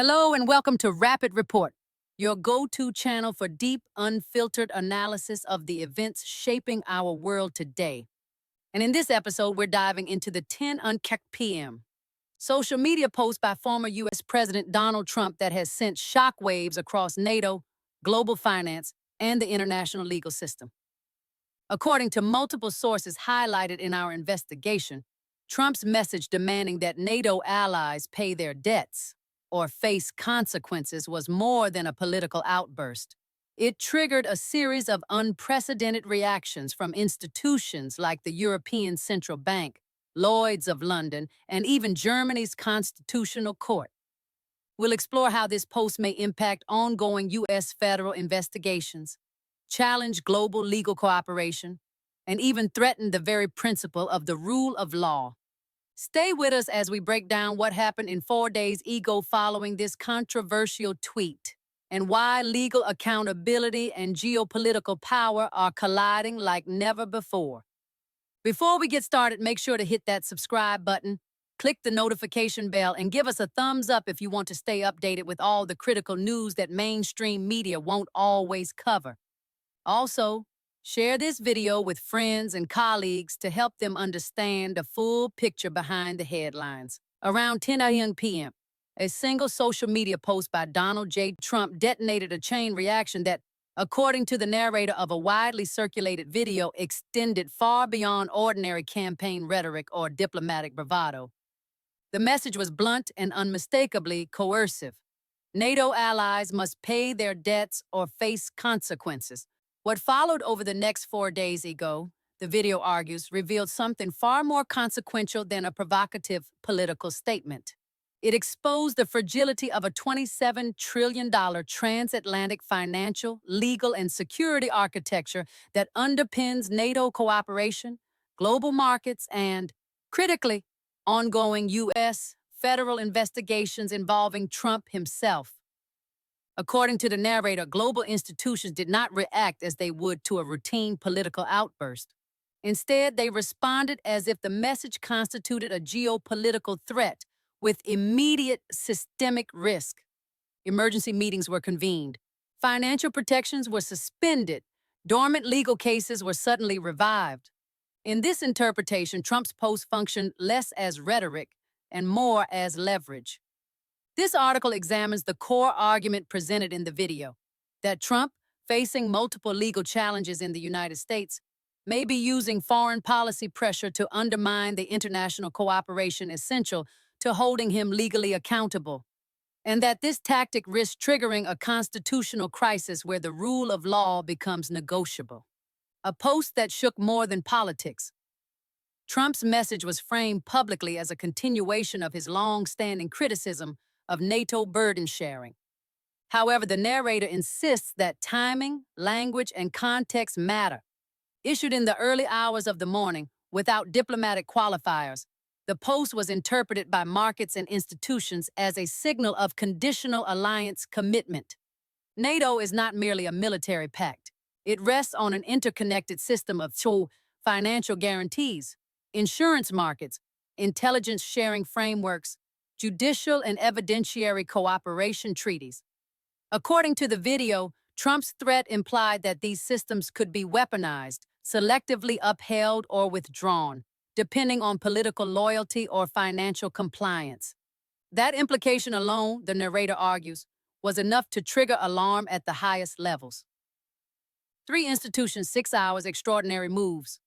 Hello and welcome to Rapid Report, your go-to channel for deep, unfiltered analysis of the events shaping our world today. And in this episode, we're diving into the 10 unchecked PM, social media post by former U.S. President Donald Trump that has sent shockwaves across NATO, global finance, and the international legal system. According to multiple sources highlighted in our investigation, Trump's message demanding that NATO allies pay their debts or face consequences was more than a political outburst. It triggered a series of unprecedented reactions from institutions like the European Central Bank, Lloyd's of London, and even Germany's Constitutional Court. We'll explore how this post may impact ongoing U.S. federal investigations, challenge global legal cooperation, and even threaten the very principle of the rule of law. Stay with us as we break down what happened in 4 days ago following this controversial tweet, and why legal accountability and geopolitical power are colliding like never before. Before we get started, make sure to hit that subscribe button, click the notification bell, and give us a thumbs up if you want to stay updated with all the critical news that mainstream media won't always cover. Also, share this video with friends and colleagues to help them understand the full picture behind the headlines. Around 10 p.m., a single social media post by Donald J. Trump detonated a chain reaction that, according to the narrator of a widely circulated video, extended far beyond ordinary campaign rhetoric or diplomatic bravado. The message was blunt and unmistakably coercive. NATO allies must pay their debts or face consequences. What followed over the next 4 days ago, the video argues, revealed something far more consequential than a provocative political statement. It exposed the fragility of a $27 trillion transatlantic financial, legal, and security architecture that underpins NATO cooperation, global markets, and, critically, ongoing U.S. federal investigations involving Trump himself. According to the narrator, global institutions did not react as they would to a routine political outburst. Instead, they responded as if the message constituted a geopolitical threat with immediate systemic risk. Emergency meetings were convened. Financial protections were suspended. Dormant legal cases were suddenly revived. In this interpretation, Trump's post functioned less as rhetoric and more as leverage. This article examines the core argument presented in the video, that Trump, facing multiple legal challenges in the United States, may be using foreign policy pressure to undermine the international cooperation essential to holding him legally accountable, and that this tactic risks triggering a constitutional crisis where the rule of law becomes negotiable. A post that shook more than politics. Trump's message was framed publicly as a continuation of his long-standing criticism of NATO burden sharing. However, the narrator insists that timing, language, and context matter. Issued in the early hours of the morning, without diplomatic qualifiers, the post was interpreted by markets and institutions as a signal of conditional alliance commitment. NATO is not merely a military pact. It rests on an interconnected system of financial guarantees, insurance markets, intelligence sharing frameworks, judicial and evidentiary cooperation treaties. According to the video, Trump's threat implied that these systems could be weaponized, selectively upheld or withdrawn, depending on political loyalty or financial compliance. That implication alone, the narrator argues, was enough to trigger alarm at the highest levels. 3 institutions, 6 hours, extraordinary moves.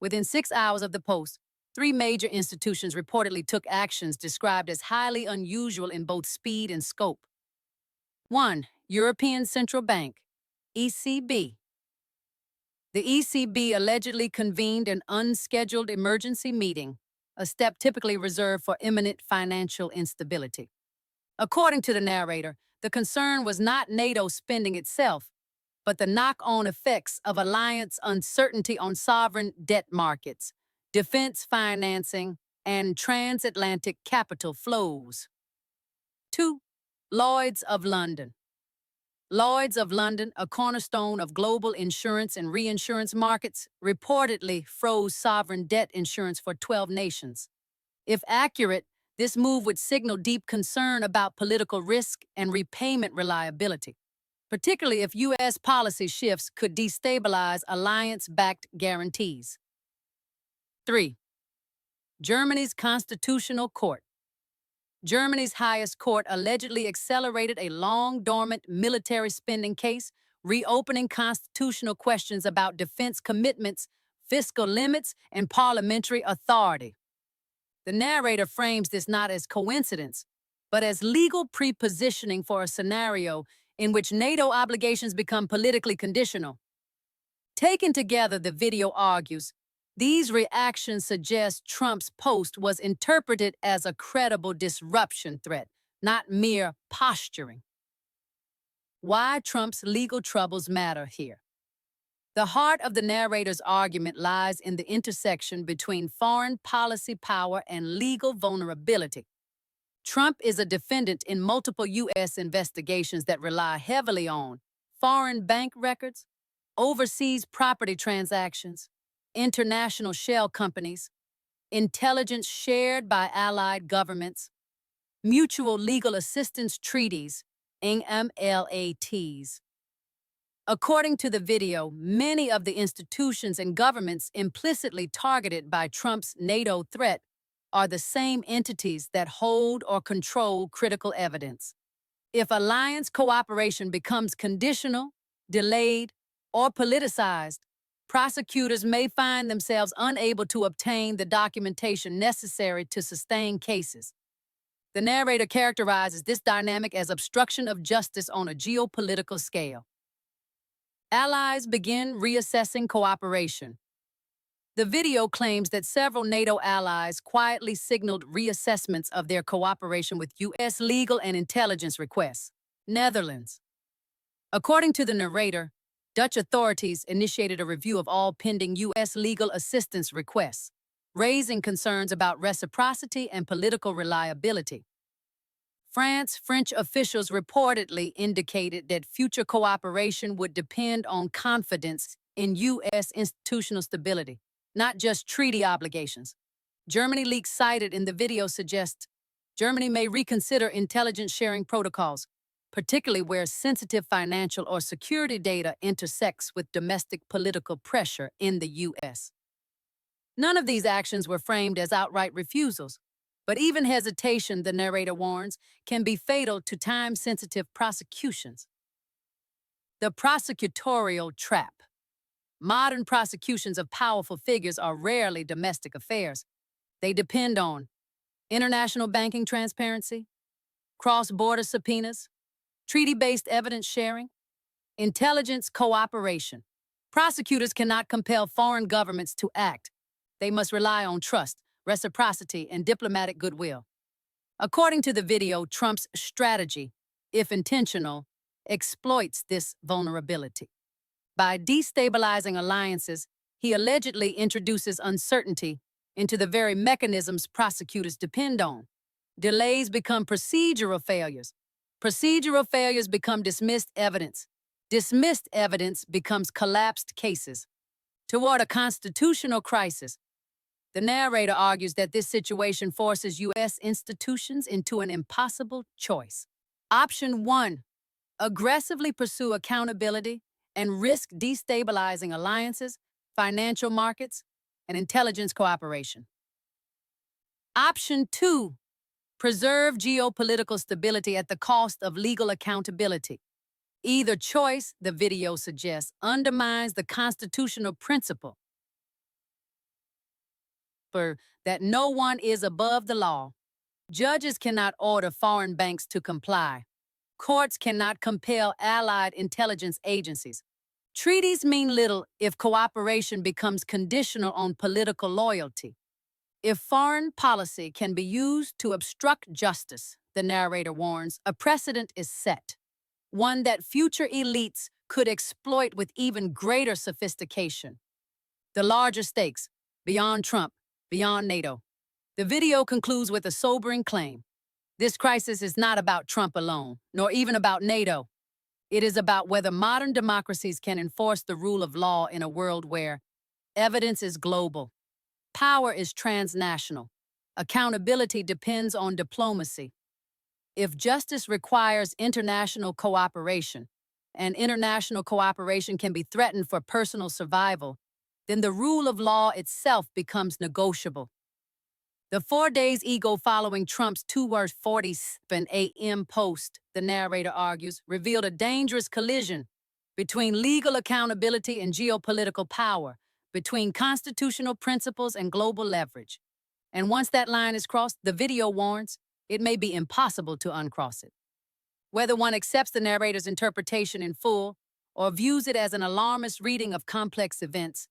Within 6 hours of the post, 3 major institutions reportedly took actions described as highly unusual in both speed and scope. 1. European Central Bank, ECB. The ECB allegedly convened an unscheduled emergency meeting, a step typically reserved for imminent financial instability. According to the narrator, the concern was not NATO spending itself, but the knock-on effects of alliance uncertainty on sovereign debt markets, defense financing, and transatlantic capital flows. 2. Lloyd's of London. Lloyd's of London, a cornerstone of global insurance and reinsurance markets, reportedly froze sovereign debt insurance for 12 nations. If accurate, This move would signal deep concern about political risk and repayment reliability, particularly if U.S. policy shifts could destabilize alliance-backed guarantees. 3. Germany's Constitutional Court. Germany's highest court allegedly accelerated a long-dormant military spending case, reopening constitutional questions about defense commitments, fiscal limits, and parliamentary authority. The narrator frames this not as coincidence, but as legal prepositioning for a scenario in which NATO obligations become politically conditional. Taken together, the video argues, these reactions suggest Trump's post was interpreted as a credible disruption threat, not mere posturing. Why Trump's legal troubles matter here. The heart of the narrator's argument lies in the intersection between foreign policy power and legal vulnerability. Trump is a defendant in multiple U.S. investigations that rely heavily on foreign bank records, overseas property transactions, international shell companies, intelligence shared by allied governments, mutual legal assistance treaties, MLATs. According to the video, many of the institutions and governments implicitly targeted by Trump's NATO threat are the same entities that hold or control critical evidence. If alliance cooperation becomes conditional, delayed, or politicized, prosecutors may find themselves unable to obtain the documentation necessary to sustain cases. The narrator characterizes this dynamic as obstruction of justice on a geopolitical scale. Allies begin reassessing cooperation. The video claims that several NATO allies quietly signaled reassessments of their cooperation with U.S. legal and intelligence requests. Netherlands. According to the narrator, Dutch authorities initiated a review of all pending U.S. legal assistance requests, raising concerns about reciprocity and political reliability. French officials reportedly indicated that future cooperation would depend on confidence in U.S. institutional stability, not just treaty obligations. Germany leaks cited in the video suggest Germany may reconsider intelligence sharing protocols, particularly where sensitive financial or security data intersects with domestic political pressure in the U.S. None of these actions were framed as outright refusals, but even hesitation, the narrator warns, can be fatal to time-sensitive prosecutions. The prosecutorial trap. Modern prosecutions of powerful figures are rarely domestic affairs. They depend on international banking transparency, cross-border subpoenas, treaty-based evidence sharing, intelligence cooperation. Prosecutors cannot compel foreign governments to act. They must rely on trust, reciprocity, and diplomatic goodwill. According to the video, Trump's strategy, if intentional, exploits this vulnerability. By destabilizing alliances, he allegedly introduces uncertainty into the very mechanisms prosecutors depend on. Delays become procedural failures. Procedural failures become dismissed evidence. Dismissed evidence becomes collapsed cases. Toward a constitutional crisis, the narrator argues that this situation forces U.S. institutions into an impossible choice. Option 1, aggressively pursue accountability and risk destabilizing alliances, financial markets, and intelligence cooperation. Option 2, preserve geopolitical stability at the cost of legal accountability. Either choice, the video suggests, undermines the constitutional principle that no one is above the law. Judges cannot order foreign banks to comply. Courts cannot compel allied intelligence agencies. Treaties mean little if cooperation becomes conditional on political loyalty. If foreign policy can be used to obstruct justice, the narrator warns, a precedent is set, one that future elites could exploit with even greater sophistication. The larger stakes, beyond Trump, beyond NATO. The video concludes with a sobering claim. This crisis is not about Trump alone, nor even about NATO. It is about whether modern democracies can enforce the rule of law in a world where evidence is global, power is transnational, Accountability depends on diplomacy. If justice requires international cooperation, and international cooperation can be threatened for personal survival, then the rule of law itself becomes negotiable. The 4 days ego following Trump's 2:47 a.m. post, the narrator argues, revealed a dangerous collision between legal accountability and geopolitical power, between constitutional principles and global leverage. And once that line is crossed, the video warns, it may be impossible to uncross it. Whether one accepts the narrator's interpretation in full or views it as an alarmist reading of complex events,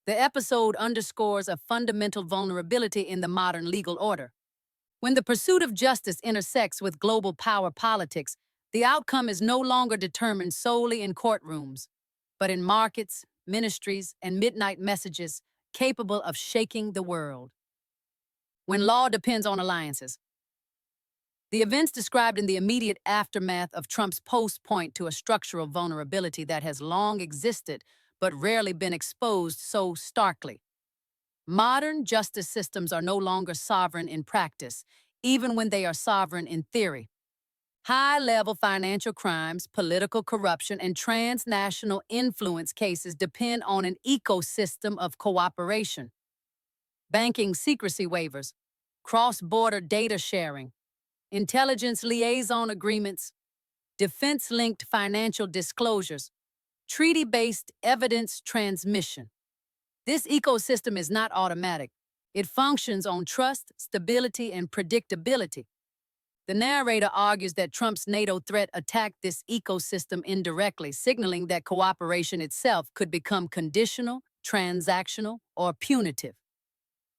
the episode underscores a fundamental vulnerability in the modern legal order. When the pursuit of justice intersects with global power politics, the outcome is no longer determined solely in courtrooms, but in markets, ministries, and midnight messages capable of shaking the world. When law depends on alliances. The events described in the immediate aftermath of Trump's post point to a structural vulnerability that has long existed but rarely been exposed so starkly. Modern justice systems are no longer sovereign in practice, even when they are sovereign in theory. High-level financial crimes, political corruption, and transnational influence cases depend on an ecosystem of cooperation. Banking secrecy waivers, cross-border data sharing, intelligence liaison agreements, defense-linked financial disclosures, treaty-based evidence transmission. This ecosystem is not automatic. It functions on trust, stability, and predictability. The narrator argues that Trump's NATO threat attacked this ecosystem indirectly, signaling that cooperation itself could become conditional, transactional, or punitive.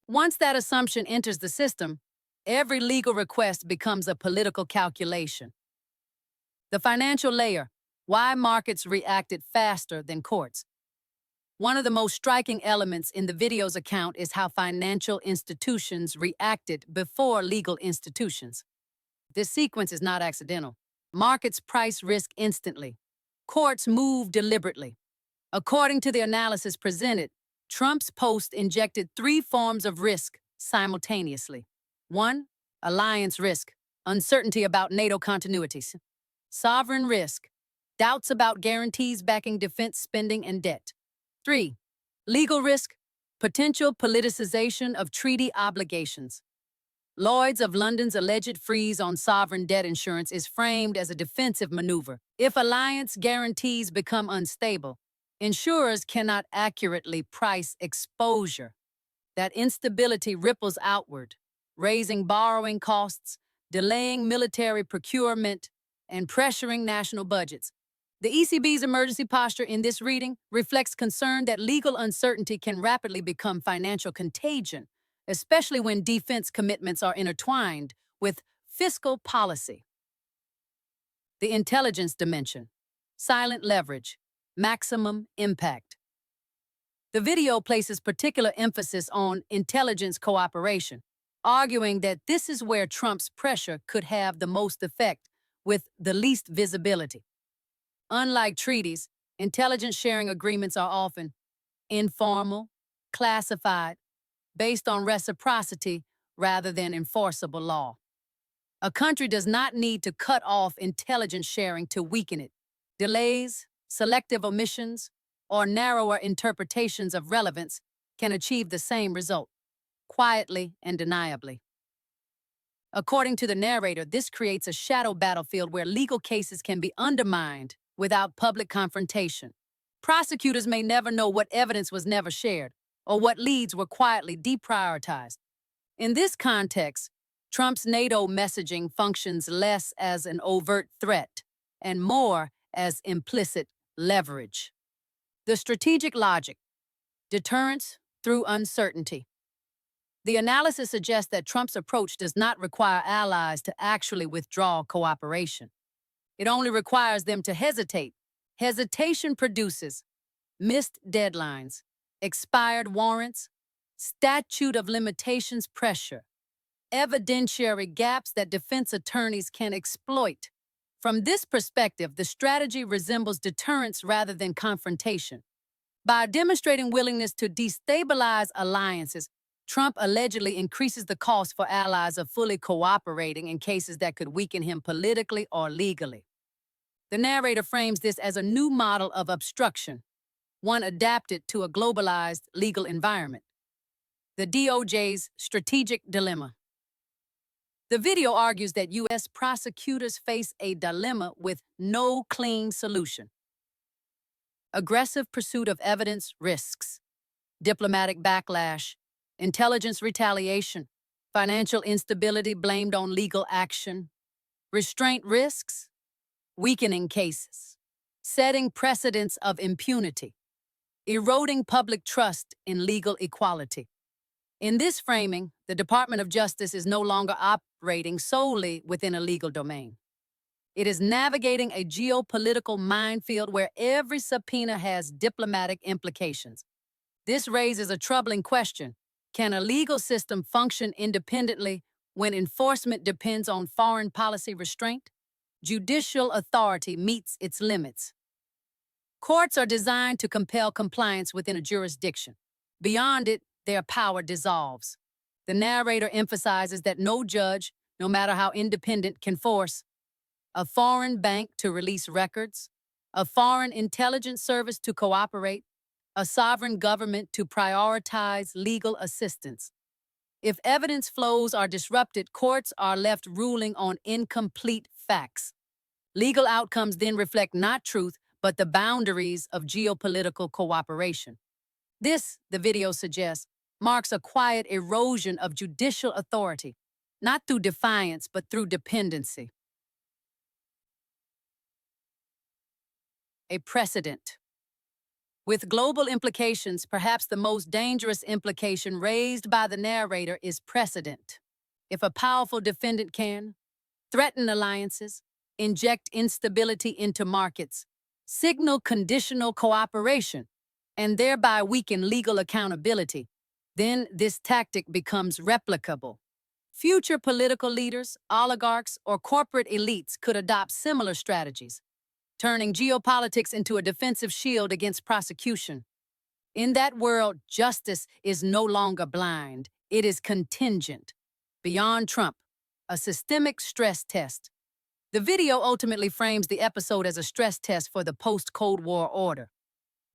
Once that assumption enters the system, every legal request becomes a political calculation. The financial layer, why markets reacted faster than courts. One of the most striking elements in the video's account is how financial institutions reacted before legal institutions. This sequence is not accidental. Markets price risk instantly. Courts move deliberately. According to the analysis presented, Trump's post injected 3 forms of risk simultaneously. 1. Alliance risk, uncertainty about NATO continuities. Sovereign risk, doubts about guarantees backing defense spending and debt. 3. Legal risk, potential politicization of treaty obligations. Lloyd's of London's alleged freeze on sovereign debt insurance is framed as a defensive maneuver. If alliance guarantees become unstable, insurers cannot accurately price exposure. That instability ripples outward, raising borrowing costs, delaying military procurement, and pressuring national budgets. The ECB's emergency posture in this reading reflects concern that legal uncertainty can rapidly become financial contagion, especially when defense commitments are intertwined with fiscal policy. The intelligence dimension, silent leverage, maximum impact. The video places particular emphasis on intelligence cooperation, arguing that this is where Trump's pressure could have the most effect with the least visibility. Unlike treaties, intelligence sharing agreements are often informal, classified, based on reciprocity rather than enforceable law. A country does not need to cut off intelligence sharing to weaken it. Delays, selective omissions, or narrower interpretations of relevance can achieve the same result, quietly and deniably. According to the narrator, this creates a shadow battlefield where legal cases can be undermined without public confrontation. Prosecutors may never know what evidence was never shared or what leads were quietly deprioritized. In this context, Trump's NATO messaging functions less as an overt threat and more as implicit leverage. The strategic logic, deterrence through uncertainty. The analysis suggests that Trump's approach does not require allies to actually withdraw cooperation. It only requires them to hesitate. Hesitation produces missed deadlines, expired warrants, statute of limitations pressure, evidentiary gaps that defense attorneys can exploit. From this perspective, the strategy resembles deterrence rather than confrontation. By demonstrating willingness to destabilize alliances, Trump allegedly increases the cost for allies of fully cooperating in cases that could weaken him politically or legally. The narrator frames this as a new model of obstruction, one adapted to a globalized legal environment. The DOJ's strategic dilemma. The video argues that U.S. prosecutors face a dilemma with no clean solution. Aggressive pursuit of evidence risks, diplomatic backlash, intelligence retaliation, financial instability blamed on legal action, restraint risks, weakening cases, setting precedents of impunity, eroding public trust in legal equality. In this framing, the Department of Justice is no longer operating solely within a legal domain. It is navigating a geopolitical minefield where every subpoena has diplomatic implications. This raises a troubling question. Can a legal system function independently when enforcement depends on foreign policy restraint? Judicial authority meets its limits. Courts are designed to compel compliance within a jurisdiction. Beyond it, their power dissolves. The narrator emphasizes that no judge, no matter how independent, can force a foreign bank to release records, a foreign intelligence service to cooperate, a sovereign government to prioritize legal assistance. If evidence flows are disrupted, courts are left ruling on incomplete facts. Legal outcomes then reflect not truth, but the boundaries of geopolitical cooperation. This, the video suggests, marks a quiet erosion of judicial authority, not through defiance, but through dependency. A precedent. With global implications, perhaps the most dangerous implication raised by the narrator is precedent. If a powerful defendant can threaten alliances, inject instability into markets, signal conditional cooperation, and thereby weaken legal accountability, then this tactic becomes replicable. Future political leaders, oligarchs, or corporate elites could adopt similar strategies, turning geopolitics into a defensive shield against prosecution. In that world, justice is no longer blind. It is contingent. Beyond Trump, a systemic stress test. The video ultimately frames the episode as a stress test for the post-Cold War order.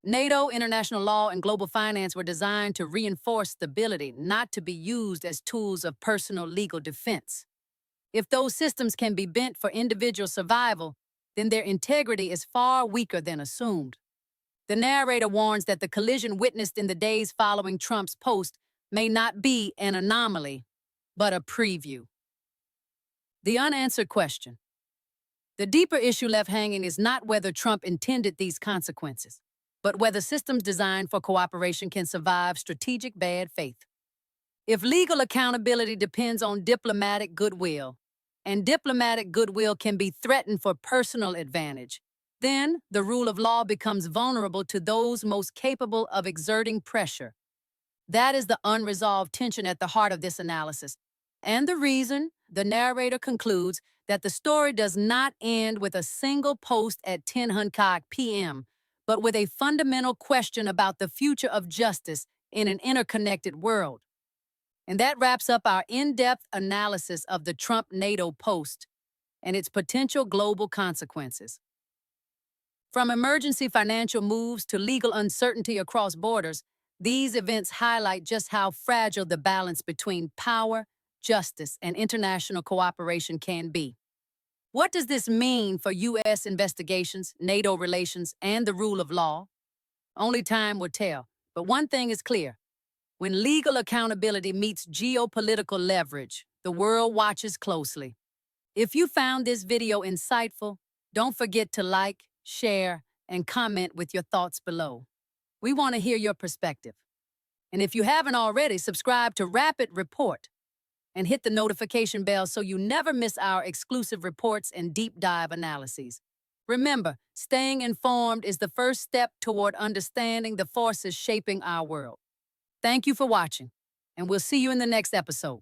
NATO, international law, and global finance were designed to reinforce stability, not to be used as tools of personal legal defense. If those systems can be bent for individual survival, then their integrity is far weaker than assumed. The narrator warns that the collision witnessed in the days following Trump's post may not be an anomaly, but a preview. The unanswered question. The deeper issue left hanging is not whether Trump intended these consequences, but whether systems designed for cooperation can survive strategic bad faith. If legal accountability depends on diplomatic goodwill, and diplomatic goodwill can be threatened for personal advantage, then the rule of law becomes vulnerable to those most capable of exerting pressure. That is the unresolved tension at the heart of this analysis, and the reason, the narrator concludes, that the story does not end with a single post at 10 p.m., but with a fundamental question about the future of justice in an interconnected world. And that wraps up our in-depth analysis of the Trump-NATO post and its potential global consequences. From emergency financial moves to legal uncertainty across borders, these events highlight just how fragile the balance between power, justice, and international cooperation can be. What does this mean for U.S. investigations, NATO relations, and the rule of law? Only time will tell, but one thing is clear. When legal accountability meets geopolitical leverage, the world watches closely. If you found this video insightful, don't forget to like, share, and comment with your thoughts below. We want to hear your perspective. And if you haven't already, subscribe to Rapid Report and hit the notification bell so you never miss our exclusive reports and deep dive analyses. Remember, staying informed is the first step toward understanding the forces shaping our world. Thank you for watching, and we'll see you in the next episode.